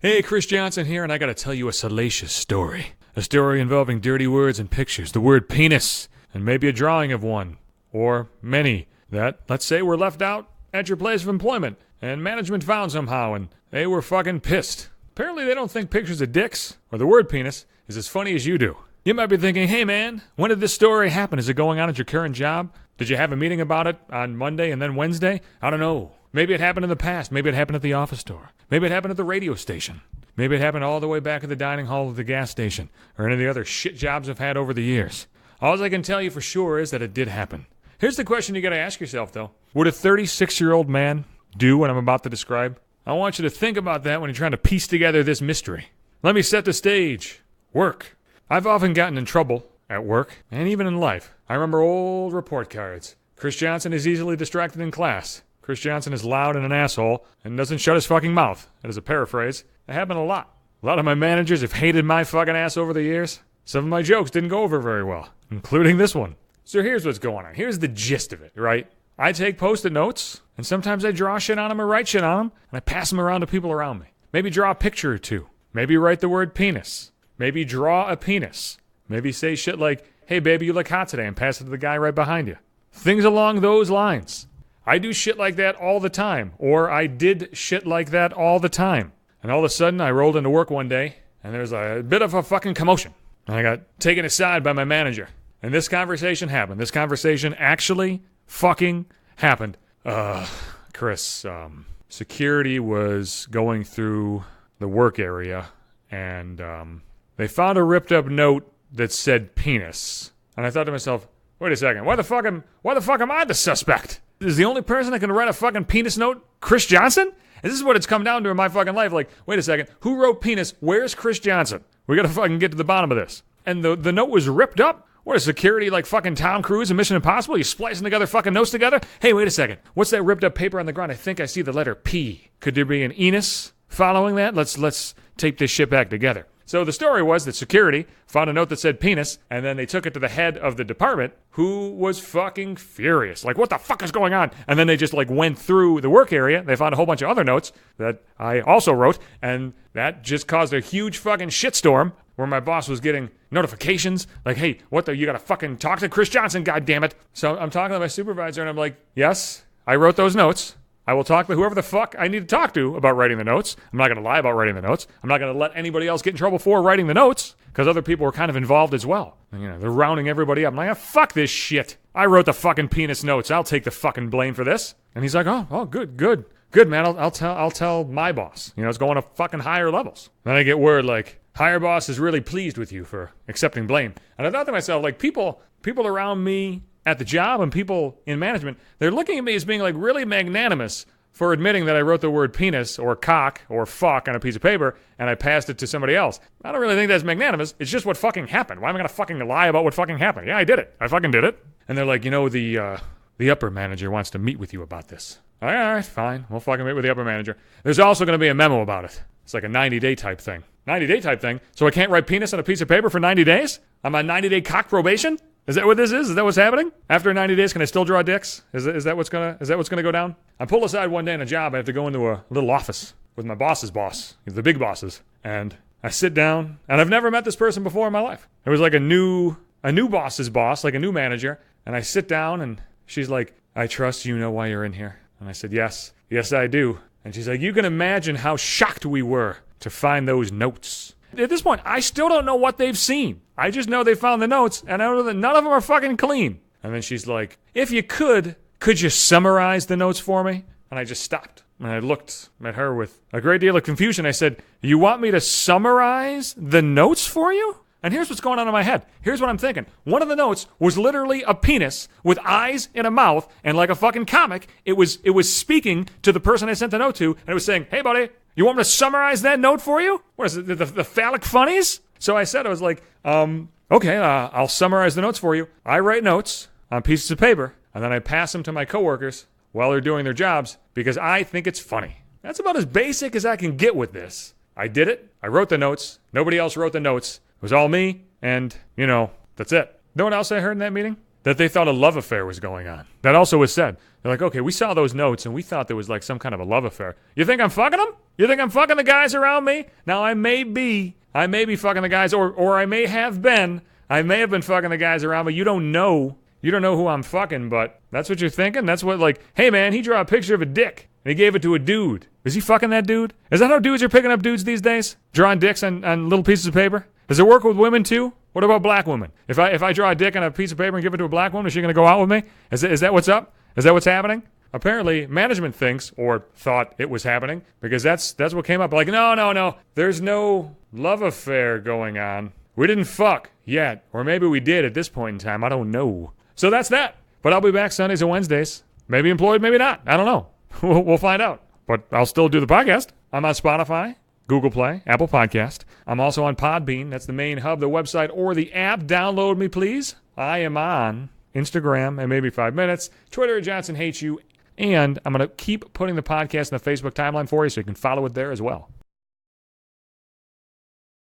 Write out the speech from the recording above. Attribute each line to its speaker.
Speaker 1: Hey, Chris Johnson here, and I gotta tell you a salacious story. A story involving dirty words and pictures, the word penis, and maybe a drawing of one, or many, that, let's say, were left out at your place of employment, and management found somehow, and they were fucking pissed. Apparently they don't think pictures of dicks, or the word penis, is as funny as you do. You might be thinking, hey man, when did this story happen? Is it going on at your current job? Did you have a meeting about it on Monday and then Wednesday? I don't know. Maybe it happened in the past. Maybe it happened at the office store. Maybe it happened at the radio station. Maybe it happened all the way back at the dining hall of the gas station, or any of the other shit jobs I've had over the years. All I can tell you for sure is that it did happen. Here's the question you gotta ask yourself, though. Would a 36-year-old man do what I'm about to describe? I want you to think about that when you're trying to piece together this mystery. Let me set the stage. Work. I've often gotten in trouble at work, and even in life. I remember old report cards. Chris Johnson is easily distracted in class. Chris Johnson is loud and an asshole and doesn't shut his fucking mouth. That is a paraphrase. It happened a lot. A lot of my managers have hated my fucking ass over the years. Some of my jokes didn't go over very well, including this one. So here's what's going on. Here's the gist of it, right? I take Post-it notes, and sometimes I draw shit on them or write shit on them, and I pass them around to people around me. Maybe draw a picture or two. Maybe write the word penis. Maybe draw a penis. Maybe say shit like, hey baby, you look hot today, and pass it to the guy right behind you. Things along those lines. I do shit like that all the time, or I did shit like that all the time. And all of a sudden, I rolled into work one day, and there's a bit of a fucking commotion. And I got taken aside by my manager. And this conversation happened. This conversation actually fucking happened. Chris, security was going through the work area, and they found a ripped up note that said penis. And I thought to myself, wait a second, why the fuck am I the suspect? Is the only person that can write a fucking penis note Chris Johnson? And this is what it's come down to in my fucking life. Like, wait a second, who wrote penis? Where's Chris Johnson? We gotta fucking get to the bottom of this. And the note was ripped up? What is security like fucking Tom Cruise in Mission Impossible? You splicing together fucking notes together? Hey, wait a second. What's that ripped up paper on the ground? I think I see the letter P. Could there be an anus following that? Let's tape this shit back together. So the story was that security found a note that said penis, and then they took it to the head of the department, who was fucking furious. Like, what the fuck is going on? And then they just, like, went through the work area. They found a whole bunch of other notes that I also wrote, and that just caused a huge fucking shitstorm where my boss was getting notifications like, hey, you gotta fucking talk to Chris Johnson, goddammit. So I'm talking to my supervisor, and I'm like, yes, I wrote those notes. I will talk to whoever the fuck I need to talk to about writing the notes. I'm not going to lie about writing the notes. I'm not going to let anybody else get in trouble for writing the notes, because other people were kind of involved as well. And, they're rounding everybody up. I'm like, fuck this shit. I wrote the fucking penis notes. I'll take the fucking blame for this. And he's like, oh, good, man. I'll tell my boss. It's going to fucking higher levels. Then I get word like, higher boss is really pleased with you for accepting blame. And I thought to myself, like, people around me at the job and people in management, they're looking at me as being like really magnanimous for admitting that I wrote the word penis or cock or fuck on a piece of paper and I passed it to somebody else. I don't really think that's magnanimous. It's just what fucking happened. Why am I going to fucking lie about what fucking happened? Yeah, I did it. I fucking did it. And they're like, the upper manager wants to meet with you about this. All right, fine. We'll fucking meet with the upper manager. There's also going to be a memo about it. It's like a 90-day type thing. 90-day type thing? So I can't write penis on a piece of paper for 90 days? I'm on 90-day cock probation? Is that what this is? Is that what's happening? After 90 days, can I still draw dicks? Is that what's gonna go down? I'm pulled aside one day in a job. I have to go into a little office with my boss's boss, the big bosses, and I sit down. And I've never met this person before in my life. It was like a new boss's boss, like a new manager. And I sit down, and she's like, "I trust you know why you're in here." And I said, "Yes, I do." And she's like, "You can imagine how shocked we were to find those notes." At this point, I still don't know what they've seen. I just know they found the notes, and I know that none of them are fucking clean. And then she's like, "If you could you summarize the notes for me?" And I just stopped. And I looked at her with a great deal of confusion. I said, "You want me to summarize the notes for you?" And here's what's going on in my head. Here's what I'm thinking. One of the notes was literally a penis with eyes and a mouth, and like a fucking comic, it was speaking to the person I sent the note to, and it was saying, "Hey, buddy, you want me to summarize that note for you? What is it, the phallic funnies?" So I said, I was like, okay, I'll summarize the notes for you. I write notes on pieces of paper, and then I pass them to my coworkers while they're doing their jobs because I think it's funny. That's about as basic as I can get with this. I did it. I wrote the notes. Nobody else wrote the notes. It was all me, and, that's it. Know what else I heard in that meeting? That they thought a love affair was going on. That also was said. They're like, okay, we saw those notes, and we thought there was like some kind of a love affair. You think I'm fucking them? You think I'm fucking the guys around me? Now, I may be fucking the guys, or I may have been. I may have been fucking the guys around me. You don't know. You don't know who I'm fucking, but that's what you're thinking? That's what, like, hey, man, he drew a picture of a dick, and he gave it to a dude. Is he fucking that dude? Is that how dudes are picking up dudes these days? Drawing dicks on little pieces of paper? Does it work with women, too? What about black women? If I draw a dick on a piece of paper and give it to a black woman, is she going to go out with me? Is that what's up? Is that what's happening? Apparently, management thinks, or thought it was happening, because that's what came up. Like, no. There's no love affair going on. We didn't fuck yet. Or maybe we did at this point in time. I don't know. So that's that. But I'll be back Sundays and Wednesdays. Maybe employed, maybe not. I don't know. We'll find out. But I'll still do the podcast. I'm on Spotify, Google Play, Apple Podcast. I'm also on Podbean. That's the main hub, the website, or the app. Download me, please. I am on Instagram and maybe 5 minutes. Twitter at Johnson Hates You. And I'm going to keep putting the podcast in the Facebook timeline for you so you can follow it there as well.